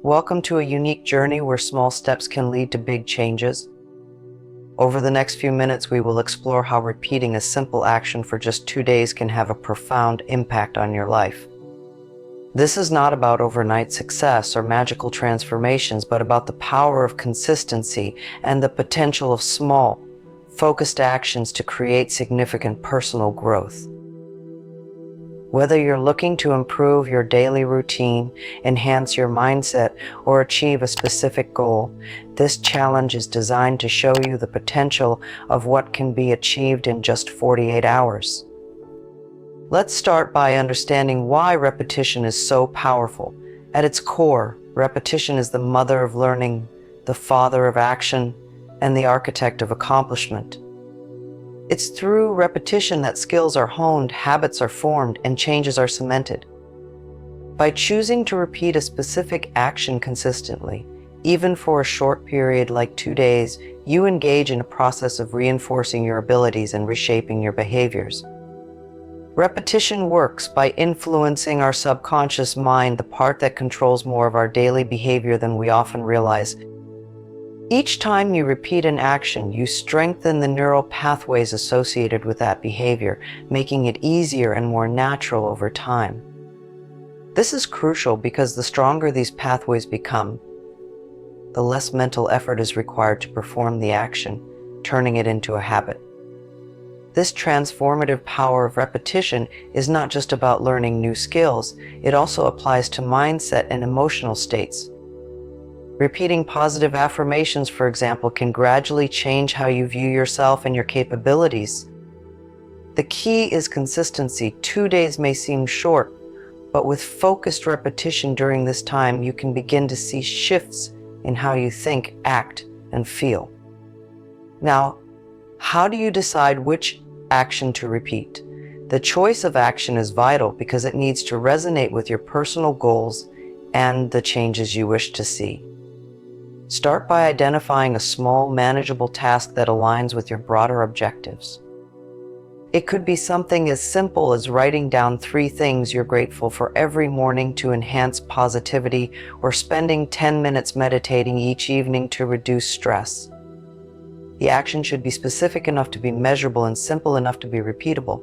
Welcome to a unique journey where small steps can lead to big changes. Over the next few minutes, we will explore how repeating a simple action for just 2 days can have a profound impact on your life. This is not about overnight success or magical transformations, but about the power of consistency and the potential of small, focused actions to create significant personal growth. Whether you're looking to improve your daily routine, enhance your mindset, or achieve a specific goal, this challenge is designed to show you the potential of what can be achieved in just 48 hours. Let's start by understanding why repetition is so powerful. At its core, repetition is the mother of learning, the father of action, and the architect of accomplishment. It's through repetition that skills are honed, habits are formed, and changes are cemented. By choosing to repeat a specific action consistently, even for a short period like 2 days, you engage in a process of reinforcing your abilities and reshaping your behaviors. Repetition works by influencing our subconscious mind, the part that controls more of our daily behavior than we often realize. Each time you repeat an action, you strengthen the neural pathways associated with that behavior, making it easier and more natural over time. This is crucial because the stronger these pathways become, the less mental effort is required to perform the action, turning it into a habit. This transformative power of repetition is not just about learning new skills, it also applies to mindset and emotional states. Repeating positive affirmations, for example, can gradually change how you view yourself and your capabilities. The key is consistency. 2 days may seem short, but with focused repetition during this time, you can begin to see shifts in how you think, act, and feel. Now, how do you decide which action to repeat? The choice of action is vital because it needs to resonate with your personal goals and the changes you wish to see. Start by identifying a small, manageable task that aligns with your broader objectives. It could be something as simple as writing down 3 things you're grateful for every morning to enhance positivity, or spending 10 minutes meditating each evening to reduce stress. The action should be specific enough to be measurable and simple enough to be repeatable.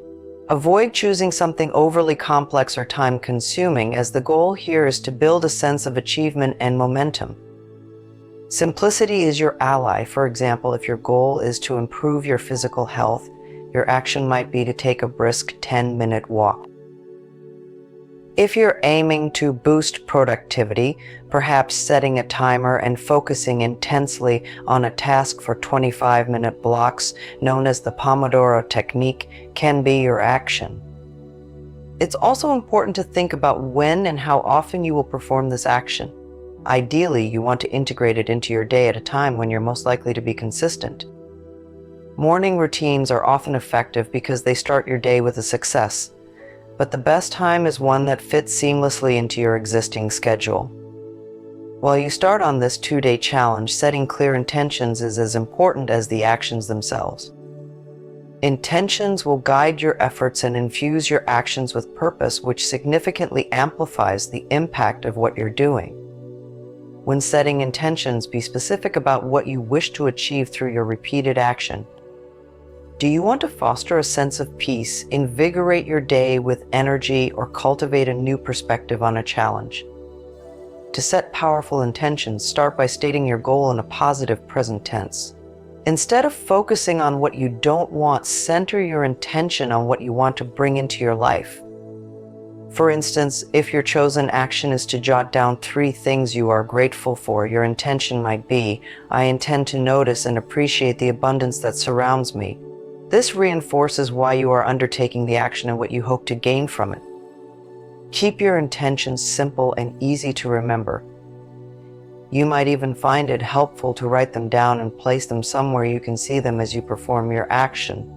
Avoid choosing something overly complex or time-consuming, as the goal here is to build a sense of achievement and momentum. Simplicity is your ally. For example, if your goal is to improve your physical health, your action might be to take a brisk 10-minute walk. If you're aiming to boost productivity, perhaps setting a timer and focusing intensely on a task for 25-minute blocks, known as the Pomodoro technique, can be your action. It's also important to think about when and how often you will perform this action. Ideally, you want to integrate it into your day at a time when you're most likely to be consistent. Morning routines are often effective because they start your day with a success, but the best time is one that fits seamlessly into your existing schedule. While you start on this 2-day challenge, setting clear intentions is as important as the actions themselves. Intentions will guide your efforts and infuse your actions with purpose, which significantly amplifies the impact of what you're doing. When setting intentions, be specific about what you wish to achieve through your repeated action. Do you want to foster a sense of peace, invigorate your day with energy, or cultivate a new perspective on a challenge? To set powerful intentions, start by stating your goal in a positive present tense. Instead of focusing on what you don't want, center your intention on what you want to bring into your life. For instance, if your chosen action is to jot down 3 things you are grateful for, your intention might be, I intend to notice and appreciate the abundance that surrounds me. This reinforces why you are undertaking the action and what you hope to gain from it. Keep your intentions simple and easy to remember. You might even find it helpful to write them down and place them somewhere you can see them as you perform your action.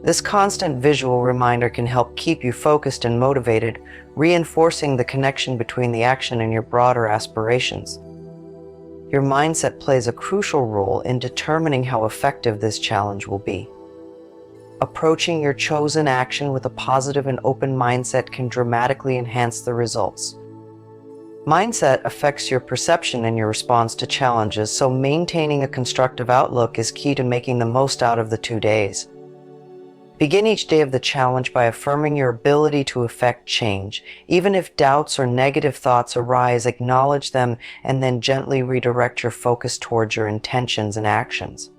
This constant visual reminder can help keep you focused and motivated, reinforcing the connection between the action and your broader aspirations. Your mindset plays a crucial role in determining how effective this challenge will be. Approaching your chosen action with a positive and open mindset can dramatically enhance the results. Mindset affects your perception and your response to challenges, so maintaining a constructive outlook is key to making the most out of the 2 days. Begin each day of the challenge by affirming your ability to effect change. Even if doubts or negative thoughts arise, acknowledge them and then gently redirect your focus towards your intentions and actions.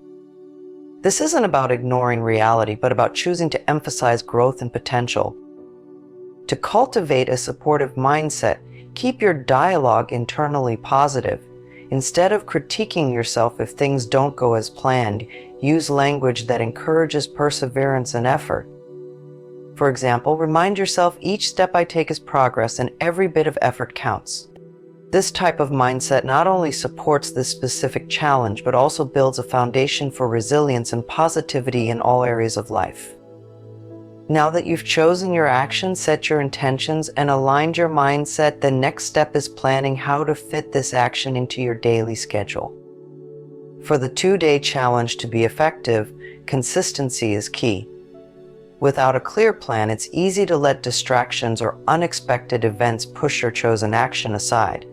This isn't about ignoring reality, but about choosing to emphasize growth and potential. To cultivate a supportive mindset, keep your dialogue internally positive. Instead of critiquing yourself if things don't go as planned, use language that encourages perseverance and effort. For example, remind yourself, each step I take is progress and every bit of effort counts. This type of mindset not only supports this specific challenge, but also builds a foundation for resilience and positivity in all areas of life. Now that you've chosen your action, set your intentions, and aligned your mindset, the next step is planning how to fit this action into your daily schedule. For the 2-day challenge to be effective, consistency is key. Without a clear plan, it's easy to let distractions or unexpected events push your chosen action aside.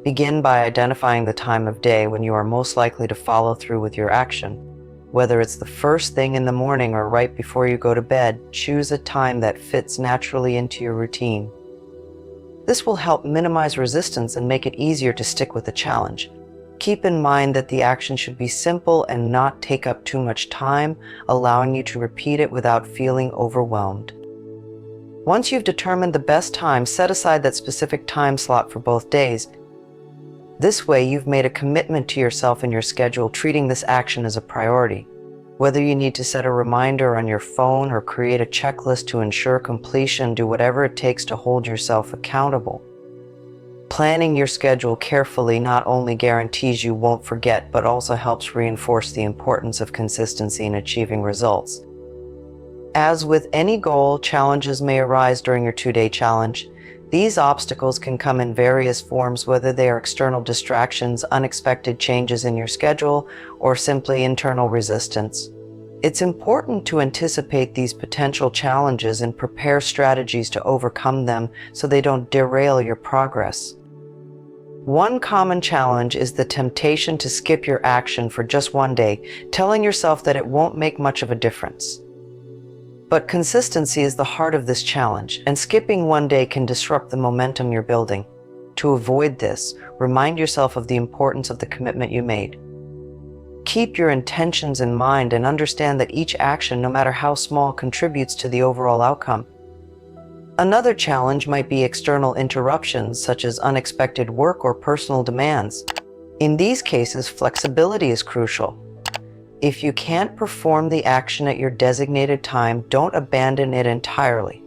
Begin by identifying the time of day when you are most likely to follow through with your action. Whether it's the first thing in the morning or right before you go to bed, choose a time that fits naturally into your routine. This will help minimize resistance and make it easier to stick with the challenge. Keep in mind that the action should be simple and not take up too much time, allowing you to repeat it without feeling overwhelmed. Once you've determined the best time, set aside that specific time slot for both days. This way, you've made a commitment to yourself and your schedule, treating this action as a priority. Whether you need to set a reminder on your phone or create a checklist to ensure completion, do whatever it takes to hold yourself accountable. Planning your schedule carefully not only guarantees you won't forget, but also helps reinforce the importance of consistency in achieving results. As with any goal, challenges may arise during your 2-day challenge. These obstacles can come in various forms, whether they are external distractions, unexpected changes in your schedule, or simply internal resistance. It's important to anticipate these potential challenges and prepare strategies to overcome them so they don't derail your progress. One common challenge is the temptation to skip your action for just 1 day, telling yourself that it won't make much of a difference. But consistency is the heart of this challenge, and skipping 1 day can disrupt the momentum you're building. To avoid this, remind yourself of the importance of the commitment you made. Keep your intentions in mind and understand that each action, no matter how small, contributes to the overall outcome. Another challenge might be external interruptions, such as unexpected work or personal demands. In these cases, flexibility is crucial. If you can't perform the action at your designated time, don't abandon it entirely.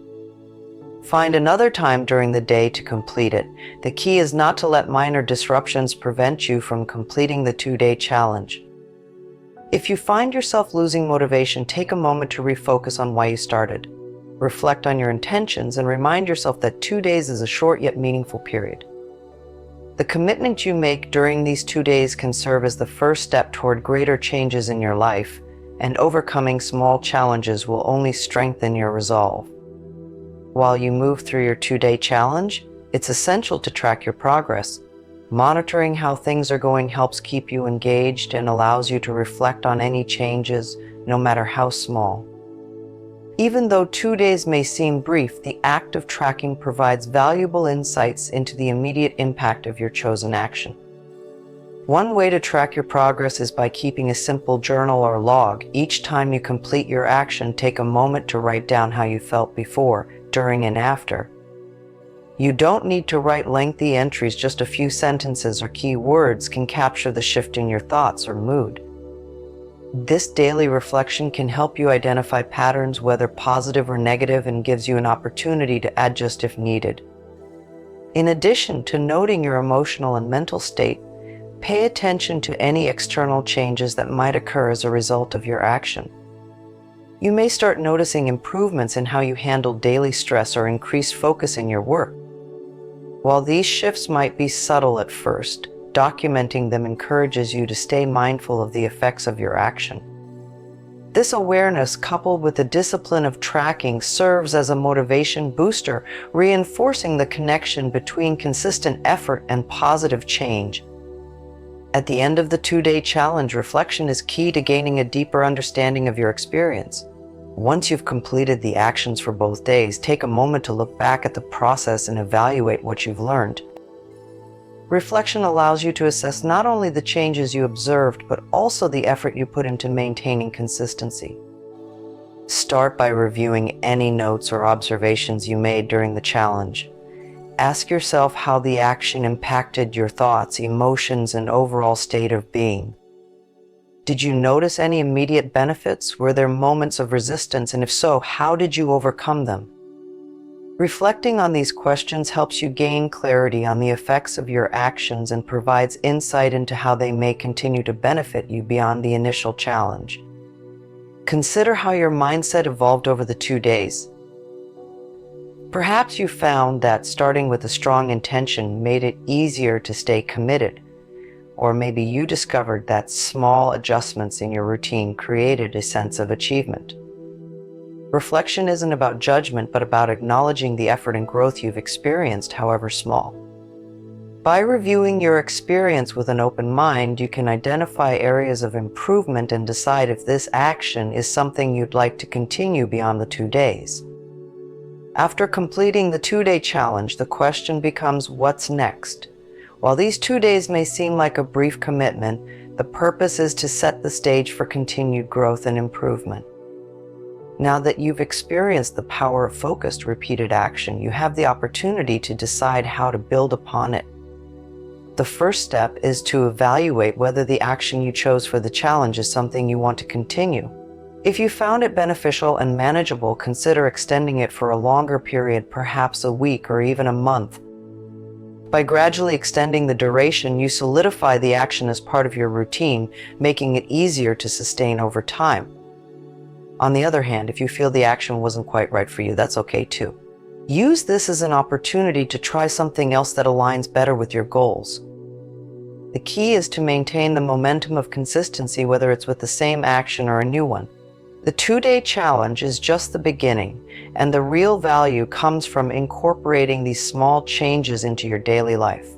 Find another time during the day to complete it. The key is not to let minor disruptions prevent you from completing the 2-day challenge. If you find yourself losing motivation, take a moment to refocus on why you started. Reflect on your intentions and remind yourself that 2 days is a short yet meaningful period. The commitment you make during these 2 days can serve as the first step toward greater changes in your life, and overcoming small challenges will only strengthen your resolve. While you move through your 2-day challenge, it's essential to track your progress. Monitoring how things are going helps keep you engaged and allows you to reflect on any changes, no matter how small. Even though 2 days may seem brief, the act of tracking provides valuable insights into the immediate impact of your chosen action. One way to track your progress is by keeping a simple journal or log. Each time you complete your action, take a moment to write down how you felt before, during, and after. You don't need to write lengthy entries, just a few sentences or key words can capture the shift in your thoughts or mood. This daily reflection can help you identify patterns, whether positive or negative, and gives you an opportunity to adjust if needed. In addition to noting your emotional and mental state, pay attention to any external changes that might occur as a result of your action. You may start noticing improvements in how you handle daily stress or increased focus in your work. While these shifts might be subtle at first, documenting them encourages you to stay mindful of the effects of your action. This awareness, coupled with the discipline of tracking, serves as a motivation booster, reinforcing the connection between consistent effort and positive change. At the end of the 2-day challenge, reflection is key to gaining a deeper understanding of your experience. Once you've completed the actions for both days, take a moment to look back at the process and evaluate what you've learned. Reflection allows you to assess not only the changes you observed, but also the effort you put into maintaining consistency. Start by reviewing any notes or observations you made during the challenge. Ask yourself how the action impacted your thoughts, emotions, and overall state of being. Did you notice any immediate benefits? Were there moments of resistance? And if so, how did you overcome them? Reflecting on these questions helps you gain clarity on the effects of your actions and provides insight into how they may continue to benefit you beyond the initial challenge. Consider how your mindset evolved over the 2 days. Perhaps you found that starting with a strong intention made it easier to stay committed, or maybe you discovered that small adjustments in your routine created a sense of achievement. Reflection isn't about judgment, but about acknowledging the effort and growth you've experienced, however small. By reviewing your experience with an open mind, you can identify areas of improvement and decide if this action is something you'd like to continue beyond the 2 days. After completing the 2-day challenge, the question becomes, what's next? While these 2 days may seem like a brief commitment, the purpose is to set the stage for continued growth and improvement. Now that you've experienced the power of focused, repeated action, you have the opportunity to decide how to build upon it. The first step is to evaluate whether the action you chose for the challenge is something you want to continue. If you found it beneficial and manageable, consider extending it for a longer period, perhaps a week or even a month. By gradually extending the duration, you solidify the action as part of your routine, making it easier to sustain over time. On the other hand, if you feel the action wasn't quite right for you, that's okay too. Use this as an opportunity to try something else that aligns better with your goals. The key is to maintain the momentum of consistency, whether it's with the same action or a new one. The 2-day challenge is just the beginning, and the real value comes from incorporating these small changes into your daily life.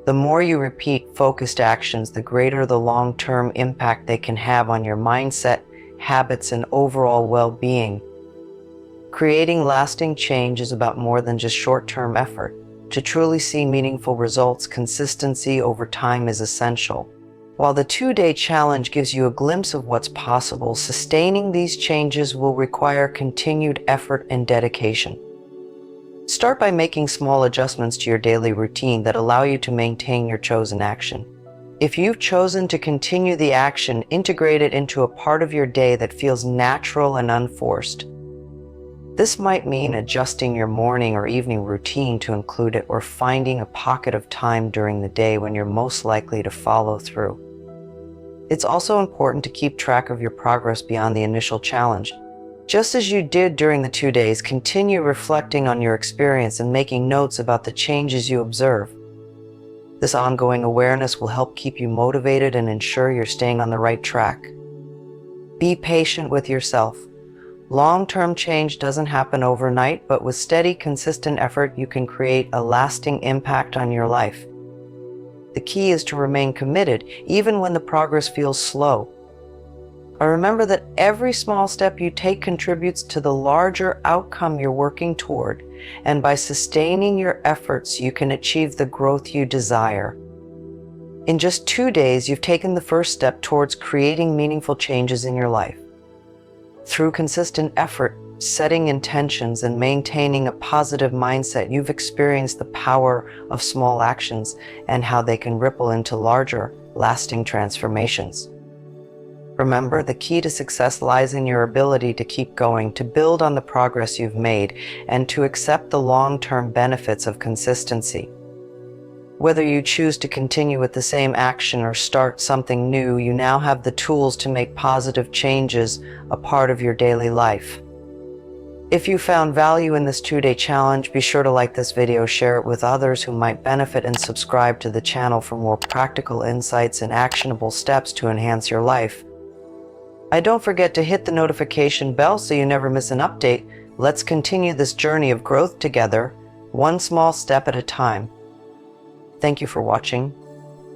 The more you repeat focused actions, the greater the long-term impact they can have on your mindset, habits, and overall well-being. Creating lasting change is about more than just short-term effort. To truly see meaningful results, consistency over time is essential. While the 2-day challenge gives you a glimpse of what's possible, sustaining these changes will require continued effort and dedication. Start by making small adjustments to your daily routine that allow you to maintain your chosen action. If you've chosen to continue the action, integrate it into a part of your day that feels natural and unforced. This might mean adjusting your morning or evening routine to include it, or finding a pocket of time during the day when you're most likely to follow through. It's also important to keep track of your progress beyond the initial challenge. Just as you did during the 2 days, continue reflecting on your experience and making notes about the changes you observe. This ongoing awareness will help keep you motivated and ensure you're staying on the right track. Be patient with yourself. Long-term change doesn't happen overnight, but with steady, consistent effort, you can create a lasting impact on your life. The key is to remain committed, even when the progress feels slow. Remember that every small step you take contributes to the larger outcome you're working toward, and by sustaining your efforts, you can achieve the growth you desire. In just 2 days, you've taken the first step towards creating meaningful changes in your life. Through consistent effort, setting intentions, and maintaining a positive mindset, you've experienced the power of small actions and how they can ripple into larger, lasting transformations. Remember, the key to success lies in your ability to keep going, to build on the progress you've made, and to accept the long-term benefits of consistency. Whether you choose to continue with the same action or start something new, you now have the tools to make positive changes a part of your daily life. If you found value in this 2-day challenge, be sure to like this video, share it with others who might benefit, and subscribe to the channel for more practical insights and actionable steps to enhance your life. Don't forget to hit the notification bell so you never miss an update. Let's continue this journey of growth together, one small step at a time. Thank you for watching.